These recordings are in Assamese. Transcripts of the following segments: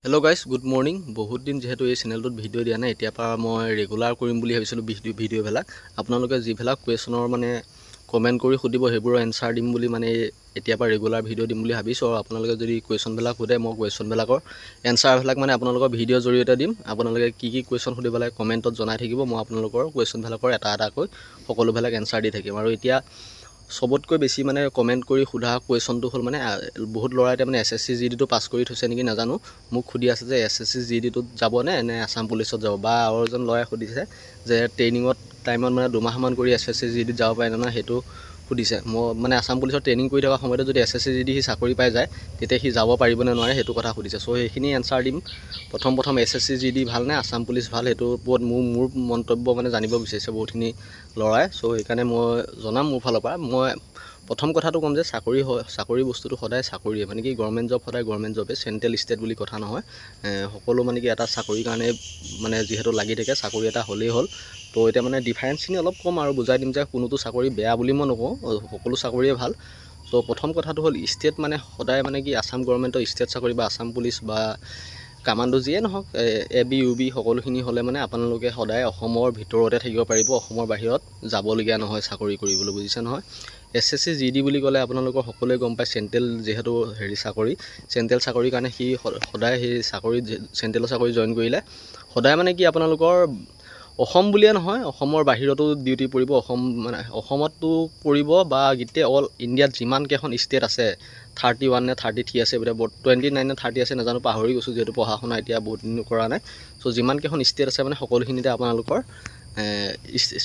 हेलो गाइस गुड मर्निंग बहुत दिन जेहेतु ये चेनेलटोत भिडिओ दिया ना एतिया पा मैं रेगुलार करिम बुली भाबिसिलो भिडिओ भेलाक आपनालोके जिभेलाक क्वेश्चनर माने कमेन्ट करि खुदिबो हेबुर एन्सार दिम बुली माने एतिया पा रेगुलार भिडिओ दिम बुली भाबिसो आपनालोके जदि क्वेश्चन भेलाक हुदे म क्वेश्चन भेलाकर एन्सार भेलाक माने आपनालोকৰ भिडिओ जरियते दिम आपनालोके की क्वेश्चन हुदिब लागे कमेन्टत जनाय থাকিব म आपनालोকৰ क्वेश्चन भेलाकर এটা এটাকৈ সকলো भेलाक एन्सार দি থাকিম আৰু এতিয়া सबतকৈ बेसी माने कमेन्ट करि खुदा क्वेश्चन तो हल माने बहुत लराइते माने एसएससी जीडी तो पास करि थैसे नेকি नाजानो मुख खुदी আছে যে एसएससी जीडी तो जाबो ने आसाम पुलिसत जाबो बा औरजन लय खुदिसे जे ट्रेनिंगत टाइमत माने दुमाहमान करि एसएससी जीडी जाबो पाय ना हेतु खुदिसे म माने आसाम पुलिसत ट्रेनिंग करि থকা সময়তে যদি एसएससी जीडी हि চাকৰি পাই যায় তেতে हि যাব পাৰিব না নোৱাৰে হেতু কথা খুদিছে সো এইখিনি এনসাৰ দিম প্ৰথম एसएससी जीडी ভাল নে আসাম পুলিস ভাল হেতু বহুত মোৰ মন্তব্য মানে জানিব বিচাৰিছে বহুতখিনি লৰাই সো এইকাৰণে মই জনাম মোৰ ফালৰ পৰা মই प्रथम कथाটো কম যে চাকৰি বস্তুটো সদায় চাকৰিয়ে মানে কি গভৰ্ণমেণ্ট জব সদায় গভৰ্ণমেণ্ট জবে সেন্ট্ৰেল ষ্টেট বুলি কথা নহয় সকলো মানে কি এটা চাকৰি কাৰণে মানে যেহেতু লাগি থাকে চাকৰি এটা হলেই হল তো এটা মানে ডিফাৰেন্সখিনি অলপ কম আৰু বুজাই দিম যে কোনোটো চাকৰি বেয়া বুলি মই নকওঁ সকলো চাকৰিয়ে ভাল তো প্ৰথম কথাটো হল ষ্টেট মানে সদায় মানে কি আসাম গভৰ্ণমেণ্টৰ ষ্টেট চাকৰি বা আসাম পুলিস বা কামাণ্ডো যিয়ে নহওক এবি ইউবি সকলোখিনি হলে মানে আপোনালোকে সদায় অসমৰ ভিতৰতে থাকিব পাৰিব অসমৰ বাহিৰত যাবলগীয়া নহয় চাকৰি কৰিবলৈ বুজিছে নহয় एसएससी जीडी বুলি কলে আপোনালোকৰ সকলোৱে গম পায় সেন্ট্ৰেল যেহেতু হেৰি চাকৰি সেন্ট্ৰেল চাকৰি কাৰণে হি সদায় হি চাকৰি সেন্ট্ৰেলৰ চাকৰি জয়েন কৰিলে সদায় মানে কি আপোনালোকৰ অসম বুলিয়ে নহয় অসমৰ বাহিৰতো ডিউটি পৰিব অসম মানে অসমতো পৰিব বা গিতে অল ইন্ডিয়াত যিমান কেখন ষ্টেট আছে 31 নে 33 আছে বটা 29 নে 30 আছে নাজানো পাহৰি গৈছো যেটো পঢ়া শুনা এতিয়া বহুত দিন কৰা নাই সো যিমান কেখন ষ্টেট আছে মানে সকলোখিনিতে আপোনালোকৰ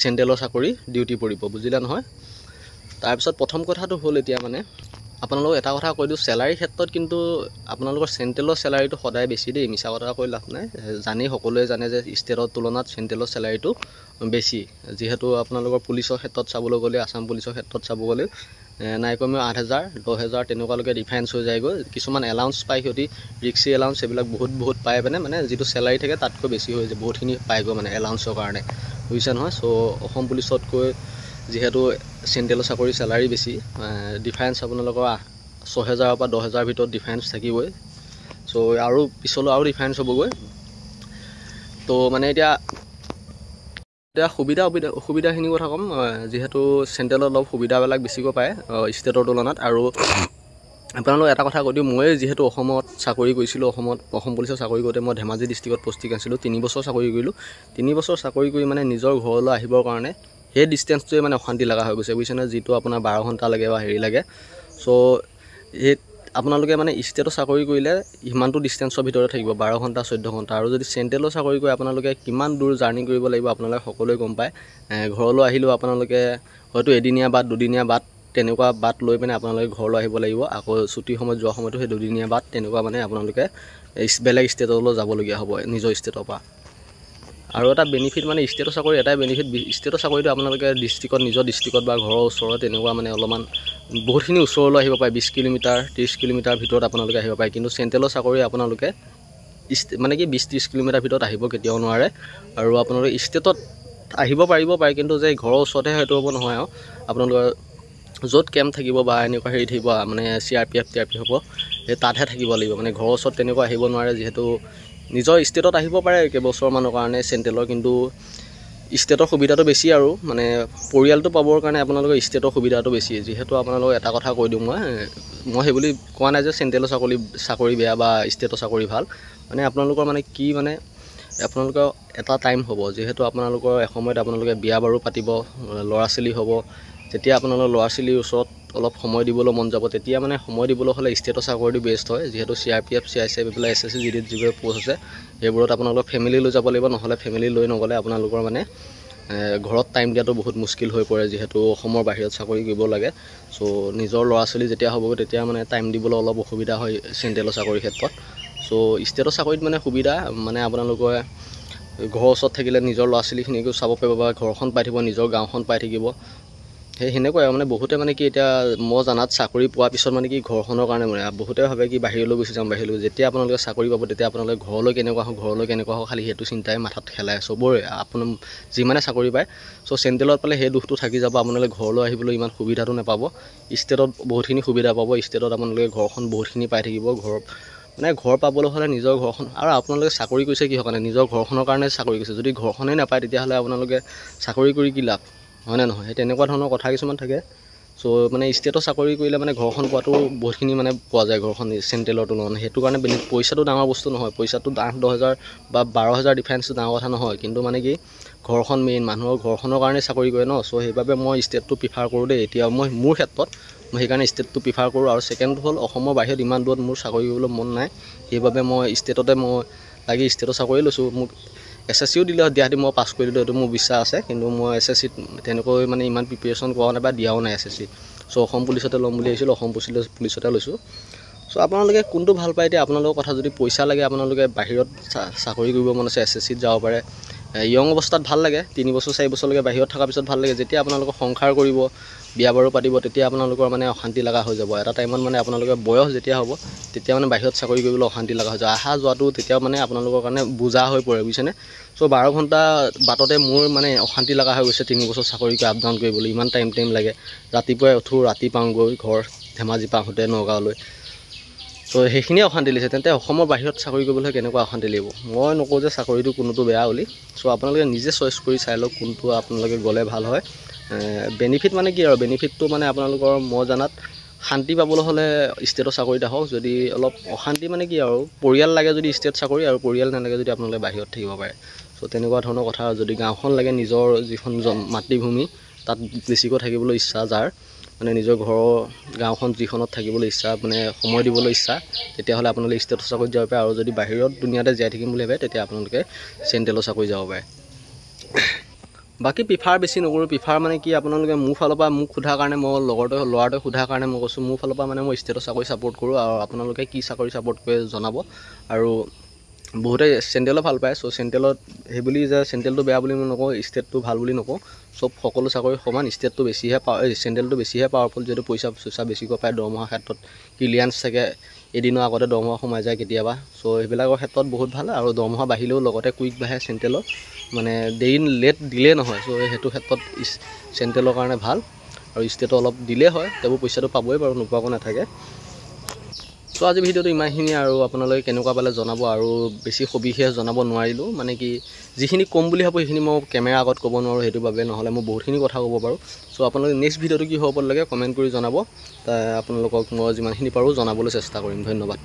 সেন্ট্ৰেলৰ চাকৰি ডিউটি পৰিব বুজিলা নহয় তাৰ পিছত প্ৰথম কথাটো হল এতিয়া মানে আপোনালোক এটা কথা কৈ দিও স্যালাৰি ক্ষেত্ৰত কিন্তু আপোনালোকৰ সেন্ট্ৰেলৰ স্যালাৰিটো সদায় বেছি দেই মিছা কথা কৈ লাভ নাই জানি সকলোৱে জানে যে ষ্টেটৰ তুলনাত সেন্ট্ৰেলৰ স্যালাৰিটো বেছি যেহেতু আপোনালোকৰ পুলিচৰ ক্ষেত্ৰত চাবলৈ গলে আসাম পুলিচৰ ক্ষেত্ৰত চাব গলে নাই কমেও 8000 10000 তেনেকুৱালৈকে ডিফাৰেন্স হৈ যায়গৈ কিছুমান এলাউন্স পাই হিতি ৰিক্সি এলাউন্স এবিলাক বহুত পায় মানে যেটো স্যালাৰি থাকে তাতকৈ বেছি হৈ যায় বহুতখিনি পাইগৈ মানে এলাউন্সৰ কাৰণে বুজিছে নহয় সো অসম পুলিচতকৈ যেহেতু সেন্ট্ৰেলৰ চাকৰি স্যালাৰি বেছি ডিফাৰেন্স আপোনালোকৰ 6000 পৰা 10000 ভিতৰত ডিফাৰেন্স থাকিবই সো আৰু পিছলৈ আৰু ডিফাৰেন্স হ'বগৈ তো মানে এতিয়া সুবিধাখিনি কথা কম যেহেতু সেন্ট্ৰেলৰ অলপ সুবিধাবিলাক বেছিকৈ পায় ষ্টেটৰ তুলনাত আৰু আপোনালোক এটা কথা কৈ দিও মই যেহেতু অসমত চাকৰি কৰিছিলো অসম পুলিচৰ চাকৰি কৰোতে মই ধেমাজি ডিস্ট্ৰিক্টত পোষ্টিং আছিলো 3 বছৰ চাকৰি কৰিলো 3 বছৰ চাকৰি কৰি মানে নিজৰ ঘৰলৈ আহিবৰ কাৰণে हे डिस्टेंसটো মানে অশান্তি লাগা হৈ গৈছে বুজিছেনে যেটো আপোনাৰ 12 ঘন্টা লাগে বা হেৰি লাগে সো হে আপোনালোকে মানে ষ্টেটৰ চাকৰি কৰিলে ইমানটো ডিস্টেন্সৰ ভিতৰত থাকিব 12 ঘন্টা 14 ঘন্টা আৰু যদি সেন্ট্ৰেলৰ চাকৰি কৰি আপোনালোকে কিমান দূৰ জাৰ্নি কৰিব লাগিব আপোনালোকে সকলোৱে গম পায় ঘৰলৈ আহিলো আপোনালোকে হয়তো এদিনীয়া বাদ দুদিনীয়া বাদ তেনেকুৱা বাদ লৈ মানে আপোনালোকে ঘৰলৈ আহিব লাগিব আকৌ ছুটি সময় যোৱা সময়টো হে দুদিনীয়া বাদ তেনেকুৱা মানে আপোনালোকে বেলেগ ষ্টেটলৈ যাব লগিয়া হ'ব নিজৰ ষ্টেটৰ পৰা আৰু এটা বেনিফিট মানে ষ্টেটৰ চাকৰি এটাই বেনিফিট ষ্টেটৰ চাকৰিটো আপোনালোকে ডিস্ট্ৰিক্টত নিজৰ ডিস্ট্ৰিক্টত বা ঘৰৰ ওচৰত তেনেকুৱা মানে অলপমান বহুতখিনি ওচৰলৈ আহিব পাৰে 20 কিলোমিটাৰ 30 কিলোমিটাৰ ভিতৰত আপোনালোকে আহিব পাৰে কিন্তু সেন্ট্ৰেলৰ চাকৰি আপোনালোকে মানে কি 20-30 কিলোমিটাৰ ভিতৰত আহিব কেতিয়াও নোৱাৰে আৰু আপোনালোকে ষ্টেটত আহিব পাৰিব কিন্তু যে ঘৰৰ ওচৰতে হয়তো হ'ব নহয় আপোনালোকৰ য'ত কেম্প থাকিব বা এনেকুৱা হেৰি থাকিব মানে সিআৰপিএফ হ'ব তাতহে থাকিব লাগিব মানে ঘৰৰ ওচৰত তেনেকুৱা আহিব নোৱাৰে যেহেতু নিজৰ ষ্টেটত আহিব পাৰে কেবছৰ মানৰ কাৰণে সেন্ট্ৰেলৰ কিন্তু ষ্টেটৰ সুবিধাটো বেছি আৰু মানে পৰিয়ালটো পাবৰ কাৰণে আপোনালোকৰ ষ্টেটৰ সুবিধাটো বেছি যেহেতু আপোনালোক এটা কথা কৈ দিম মই হে বুলি কোৱা নাই যে সেন্ট্ৰেলৰ চাকৰি বেয়া বা ষ্টেটৰ চাকৰি ভাল মানে আপোনালোকৰ মানে কি মানে আপোনালোকৰ এটা টাইম হ'ব যেহেতু আপোনালোকৰ এসময়ত আপোনালোকে বিয়া বাৰু পাতিব লৰা ছোৱালী হ'ব যেতিয়া আপোনালোকৰ লৰা ছোৱালীৰ ওচৰত অলপ সময় দিবলৈ মন যাব তেতিয়া মানে সময় দিবলৈ হলে ষ্টেটৰ চাকৰিটো বেষ্ট হয় যেহেতু সিআৰপিএফ সিআইএসএফ বিলা এসএসসি জিডিত যিবোৰ পোষ্ট আছে সেইবোৰত আপোনালোকৰ ফ্যামিলি লৈ যাব লাগিব নহলে ফ্যামিলি লৈ নগলে আপোনালোকৰ মানে ঘৰত টাইম দিয়াটো বহুত মুস্কিল হৈ পৰে যেহেতু অসমৰ বাহিৰত চাকৰি কৰিব লাগে সো নিজৰ লৰা ছোৱালী যেতিয়া হ'ব তেতিয়া মানে টাইম দিবলৈ অলপ অসুবিধা হয় সেন্ট্ৰেলৰ চাকৰি ক্ষেত্ৰত সো ষ্টেটৰ চাকৰিত মানে সুবিধা মানে আপোনালোকৰ ঘৰৰ ওচৰত থাকিলে নিজৰ লৰা ছোৱালীখিনিকো চাব পাৰিব বা ঘৰখন পাই থাকিব নিজৰ গাঁওখন পাই থাকিব হেনেকৈ মানে বহুতে মানে কি এটা মই জানাত চাকৰি পোৱাৰ পিছত মানে কি ঘৰখনৰ কাৰণে মানে বহুতে ভাবে কি বাহিৰলৈ গুচি যাম বাহিৰলৈ যেতিয়া আপোনালোকে চাকৰি পাব তেতিয়া আপোনালোকে ঘৰলৈ কেনেকুৱা খালি হেতু চিন্তাই মাথাত খেলাই সবৰে আপোন যিমানে চাকৰি পায় সো সেন্ট্ৰেলত পালে হে দুখটো থাকি যাব আপোনালোকে ঘৰলৈ আহিবলৈ ইমান সুবিধাটো নাপাব ষ্টেটত বহুতখিনি সুবিধা পাব ষ্টেটত আপোনালোকে ঘৰখন বহুতখিনি পাই থাকিব ঘৰ মানে ঘৰ পাবলৈ হ'লে নিজৰ ঘৰখন, আৰু আপোনালোকে চাকৰি কৰিছে কিহৰ কাৰণে? নিজৰ ঘৰখনৰ কাৰণে চাকৰি কৰিছে। যদি ঘৰখনেই নাপায় তেতিয়াহ'লে আপোনালোকে চাকৰি কৰি কি লাভ, হয়নে নহয়? সেই তেনেকুৱা ধৰণৰ কথা কিছুমান থাকে। চ' মানে ষ্টেটৰ চাকৰি কৰিলে মানে ঘৰখন পোৱাটো বহুতখিনি মানে পোৱা যায়, ঘৰখন চেণ্ট্ৰেলৰ তুলনাত। সেইটো কাৰণে পইচাটো ডাঙৰ বস্তু নহয়, পইচাটো 8-10 হাজাৰ বা 12 হাজাৰ ডিফাৰেঞ্চটো ডাঙৰ কথা নহয়, কিন্তু মানে কি ঘৰখন মেইন, মানুহৰ ঘৰখনৰ কাৰণে চাকৰি কৰে ন। চ' সেইবাবে মই ষ্টেটটো প্ৰিফাৰ কৰোঁ দেই। এতিয়া মোৰ ক্ষেত্ৰত মই সেইকাৰণে ষ্টেটটো প্ৰিফাৰ কৰোঁ। আৰু ছেকেণ্ড হ'ল অসমৰ বাহিৰত ইমান দূৰত মোৰ চাকৰি কৰিবলৈ মন নাই, সেইবাবে মই ষ্টেটতে মই লাগি ষ্টেটৰ চাকৰি লৈছোঁ। মোক SSCও দিলে দিয়াহেঁতেন মই পাছ কৰি দিলোঁ, এইটো মোৰ বিশ্বাস আছে। কিন্তু মই SSCত তেনেকৈ মানে ইমান প্ৰিপেৰেশ্যন কৰা নাই বা দিয়াও নাই SSCত। চ' অসম পুলিচতে ল'ম বুলি ভাবিছিলোঁ, অসম পুলিচতে লৈছোঁ। চ' আপোনালোকে কোনটো ভাল পায় এতিয়া আপোনালোকৰ কথা। যদি পইচা লাগে, আপোনালোকে বাহিৰত চাকৰি কৰিব মন আছে, SSCত যাব পাৰে। য়ং অৱস্থাত ভাল লাগে, 3 বছৰ 4 বছৰলৈকে বাহিৰত থকাৰ পিছত ভাল লাগে। যেতিয়া আপোনালোকৰ সংসাৰ কৰিব, বিয়া বাৰু পাতিব, তেতিয়া আপোনালোকৰ মানে অশান্তি লগা হৈ যাব। এটা টাইমত মানে আপোনালোকৰ বয়স যেতিয়া হ'ব, তেতিয়া মানে বাহিৰত চাকৰি কৰিবলৈ অশান্তি লগা হৈ যাব। অহা যোৱাটো তেতিয়া মানে আপোনালোকৰ কাৰণে বোজা হৈ পৰে, বুজিছেনে? চ' 12 ঘণ্টা বাটতে মোৰ মানে অশান্তি লগা হৈ গৈছে। 3 বছৰ চাকৰি কৰি আপ ডাউন কৰিবলৈ ইমান টাইম লাগে। ৰাতিপুৱাই উঠোঁ, ৰাতি পাওঁগৈ ঘৰ, ধেমাজি পাওঁতে নগাঁৱলৈ। ত' সেইখিনিয়ে অশান্তি লাগিছে। তেন্তে অসমৰ বাহিৰত চাকৰি কৰিবলৈ কেনেকুৱা অশান্তি লাগিব? মই নকওঁ যে চাকৰিটো কোনোটো বেয়া বুলি। চ' আপোনালোকে নিজে চইচ কৰি চাই লওক কোনটো আপোনালোকে গ'লে ভাল হয়। বেনিফিট মানে কি আৰু, বেনিফিটটো মানে আপোনালোকৰ মই জনাত শান্তি পাবলৈ হ'লে ষ্টেটৰ চাকৰিত আহক। যদি অলপ অশান্তি মানে কি আৰু, পৰিয়াল লাগে যদি ষ্টেট চাকৰি, আৰু পৰিয়াল নালাগে যদি আপোনালোকে বাহিৰত থাকিব পাৰে। চ' তেনেকুৱা ধৰণৰ কথা। যদি গাঁওখন লাগে, নিজৰ যিখন মাতৃভূমি, তাত বেছিকৈ থাকিবলৈ ইচ্ছা যাৰ, মানে নিজৰ ঘৰৰ গাঁওখন যিখনত থাকিবলৈ ইচ্ছা, মানে সময় দিবলৈ ইচ্ছা, তেতিয়াহ'লে আপোনালোকে ষ্টেটৰ চাকৰিত যাব পাৰে। আৰু যদি বাহিৰত দুনিয়াতে জীয়াই থাকিম বুলি ভাবে, তেতিয়া আপোনালোকে চেণ্ট্ৰেলৰ চাকৰি যাব পাৰে। বাকী প্ৰিফাৰ বেছি নকৰোঁ। প্ৰিফাৰ মানে কি, আপোনালোকে মোৰ ফালৰ পৰা মোক সোধাৰ কাৰণে, মই ল'ৰাটোৱে সোধাৰ কাৰণে মই কৈছোঁ, মোৰ ফালৰ পৰা মানে মই ষ্টেটৰ চাকৰি ছাপোৰ্ট কৰোঁ। আৰু আপোনালোকে কি চাকৰি ছাপোৰ্ট কৰে জনাব। আৰু বহুতে চেণ্ট্ৰেলো ভাল পায়। চ' চেণ্ট্ৰেলত সেইবুলি যে চেণ্ট্ৰেলটো বেয়া বুলি মই নকওঁ, ষ্টেটটো ভাল বুলি নকওঁ। সকলো চাকৰি সমান। ষ্টেটটো বেছিহে চেণ্ট্ৰেলটো বেছিহে পাৱাৰফুল, যিহেতু পইচা বেছিকৈ পায়। দৰমহাৰ ক্ষেত্ৰত ক্লিয়াৰেঞ্চ থাকে, এদিনৰ আগতে দৰমহা সোমাই যায় কেতিয়াবা। চ' সেইবিলাকৰ ক্ষেত্ৰত বহুত ভাল। আৰু দৰমহা বাঢ়িলেও লগতে কুইক বাঢ়ে চেণ্ট্ৰেলত, মানে লেট দিলেই নহয়। চ' সেইটো ক্ষেত্ৰত চেণ্ট্ৰেলৰ কাৰণে ভাল। আৰু ষ্টেটত অলপ দিলে হয়, সেইবোৰ পইচাটো পাবই বাৰু, নোপোৱাকৈ নাথাকে। চ' আজি ভিডিঅ'টো ইমানখিনি। আৰু আপোনালোকে কেনেকুৱা পালে জনাব। আৰু বেছি সবিশেষ জনাব নোৱাৰিলোঁ, মানে কি যিখিনি ক'ম বুলি ভাবোঁ সেইখিনি মই কেমেৰা আগত ক'ব নোৱাৰোঁ, সেইটো বাবে। নহ'লে মই বহুতখিনি কথা ক'ব পাৰোঁ। চ' আপোনালোকে নেক্সট ভিডিঅ'টো কি হ'ব লাগে কমেণ্ট কৰি জনাব। আপোনালোকক মই যিমানখিনি পাৰোঁ জনাবলৈ চেষ্টা কৰিম। ধন্যবাদ।